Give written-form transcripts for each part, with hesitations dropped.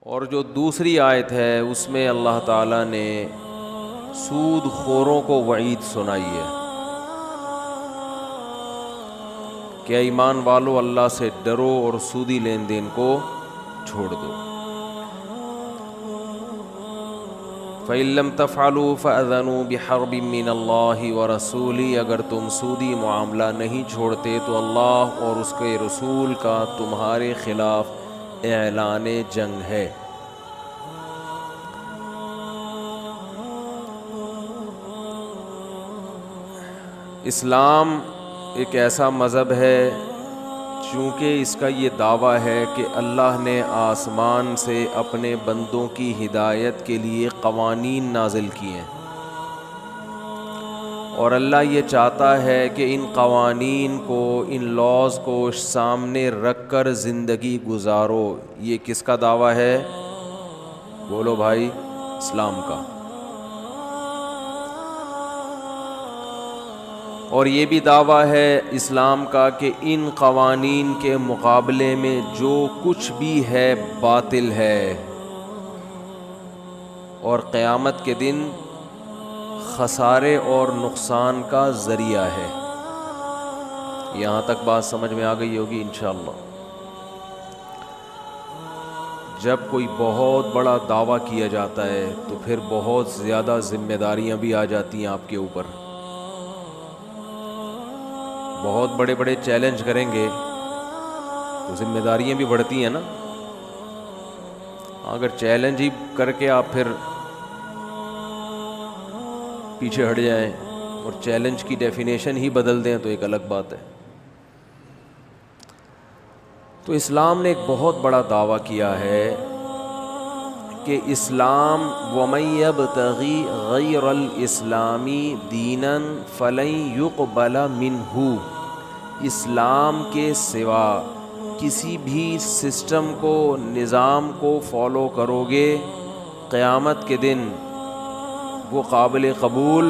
اور جو دوسری آیت ہے اس میں اللہ تعالیٰ نے سود خوروں کو وعید سنائی ہے کہ ایمان والو اللہ سے ڈرو اور سودی لین دین کو چھوڑ دو. فَإِن لَّمْ تَفْعَلُوا فَأَذَنُوا بِحَرْبٍ مِّنَ اللَّهِ وَرَسُولِهِ، اگر تم سودی معاملہ نہیں چھوڑتے تو اللہ اور اس کے رسول کا تمہارے خلاف اعلان جنگ ہے. اسلام ایک ایسا مذہب ہے چونکہ اس کا یہ دعویٰ ہے کہ اللہ نے آسمان سے اپنے بندوں کی ہدایت کے لیے قوانین نازل کیے ہیں، اور اللہ یہ چاہتا ہے کہ ان قوانین کو، ان لاز کو سامنے رکھ کر زندگی گزارو. یہ کس کا دعویٰ ہے؟ بولو بھائی، اسلام کا. اور یہ بھی دعویٰ ہے اسلام کا کہ ان قوانین کے مقابلے میں جو کچھ بھی ہے باطل ہے اور قیامت کے دن خسارے اور نقصان کا ذریعہ ہے. یہاں تک بات سمجھ میں آ گئی ہوگی انشاءاللہ. جب کوئی بہت بڑا دعویٰ کیا جاتا ہے تو پھر بہت زیادہ ذمہ داریاں بھی آ جاتی ہیں آپ کے اوپر. بہت بڑے بڑے چیلنج کریں گے تو ذمہ داریاں بھی بڑھتی ہیں نا. اگر چیلنج ہی کر کے آپ پھر پیچھے ہٹ جائیں اور چیلنج کی ڈیفینیشن ہی بدل دیں تو ایک الگ بات ہے. تو اسلام نے ایک بہت بڑا دعویٰ کیا ہے کہ اسلام وَمَن يَبْتَغِي غَيْرَ الْإِسْلَامِ دِينًا فَلَن يُقْبَلَ مِنْهُ. اسلام کے سوا کسی بھی سسٹم کو، نظام کو فالو کرو گے، قیامت کے دن وہ قابل قبول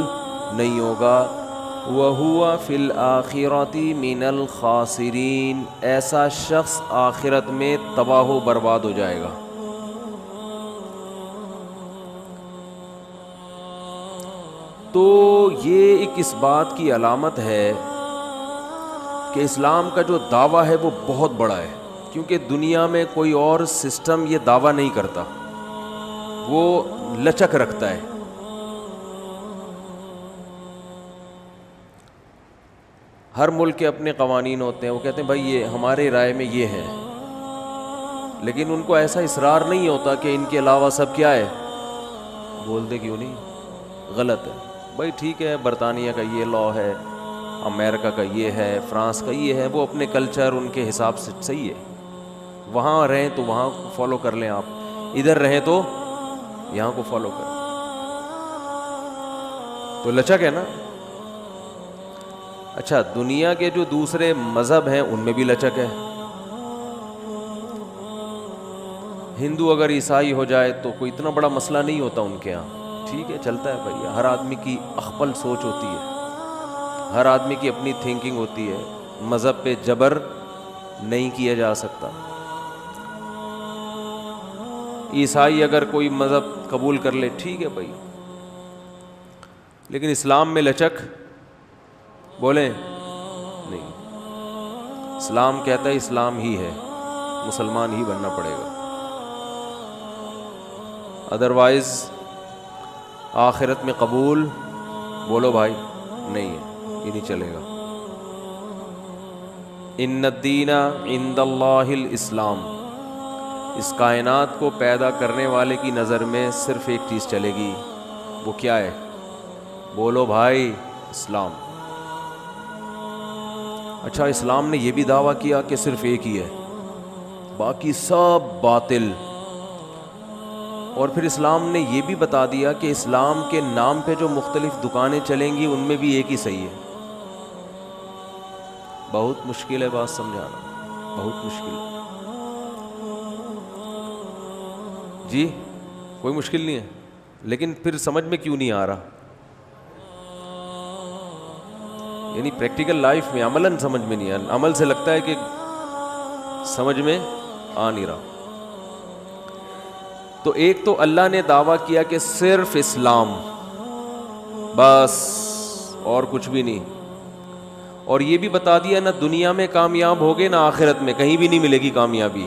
نہیں ہوگا. وَهُوَ فِي الْآخِرَةِ مِنَ الْخَاسِرِينَ. ایسا شخص آخرت میں تباہ و برباد ہو جائے گا. تو یہ ایک اس بات کی علامت ہے کہ اسلام کا جو دعویٰ ہے وہ بہت بڑا ہے، کیونکہ دنیا میں کوئی اور سسٹم یہ دعویٰ نہیں کرتا، وہ لچک رکھتا ہے. ہر ملک کے اپنے قوانین ہوتے ہیں، وہ کہتے ہیں بھائی یہ ہمارے رائے میں یہ ہے، لیکن ان کو ایسا اصرار نہیں ہوتا کہ ان کے علاوہ سب کیا ہے. بول دے کیوں نہیں، غلط ہے. بھائی ٹھیک ہے، برطانیہ کا یہ لا ہے، امریکہ کا یہ ہے، فرانس کا یہ ہے، وہ اپنے کلچر ان کے حساب سے صحیح ہے. وہاں رہیں تو وہاں کو فالو کر لیں، آپ ادھر رہیں تو یہاں کو فالو کریں. تو لچک ہے نا. اچھا، دنیا کے جو دوسرے مذہب ہیں ان میں بھی لچک ہے. ہندو اگر عیسائی ہو جائے تو کوئی اتنا بڑا مسئلہ نہیں ہوتا ان کے ہاں، ٹھیک ہے چلتا ہے بھائی. ہر آدمی کی اخپل سوچ ہوتی ہے، ہر آدمی کی اپنی تھنکنگ ہوتی ہے، مذہب پہ جبر نہیں کیا جا سکتا. عیسائی اگر کوئی مذہب قبول کر لے ٹھیک ہے بھائی، لیکن اسلام میں لچک بولیں نہیں. اسلام کہتا ہے اسلام ہی ہے، مسلمان ہی بننا پڑے گا، ادروائز آخرت میں قبول بولو بھائی نہیں ہے، یہ نہیں چلے گا. ان الدین عند اللہ الاسلام. اس کائنات کو پیدا کرنے والے کی نظر میں صرف ایک چیز چلے گی، وہ کیا ہے؟ بولو بھائی، اسلام. اچھا، اسلام نے یہ بھی دعویٰ کیا کہ صرف ایک ہی ہے، باقی سب باطل. اور پھر اسلام نے یہ بھی بتا دیا کہ اسلام کے نام پہ جو مختلف دکانیں چلیں گی ان میں بھی ایک ہی صحیح ہے. بہت مشکل ہے بات سمجھانا، بہت مشکل ہے جی. کوئی مشکل نہیں ہے، لیکن پھر سمجھ میں کیوں نہیں آ رہا؟ یعنی پریکٹیکل لائف میں عملاً سمجھ میں نہیں آ، عمل سے لگتا ہے کہ سمجھ میں آ نہیں رہا. تو ایک تو اللہ نے دعویٰ کیا کہ صرف اسلام، بس اور کچھ بھی نہیں، اور یہ بھی بتا دیا نہ دنیا میں کامیاب ہوگے نہ آخرت میں، کہیں بھی نہیں ملے گی کامیابی.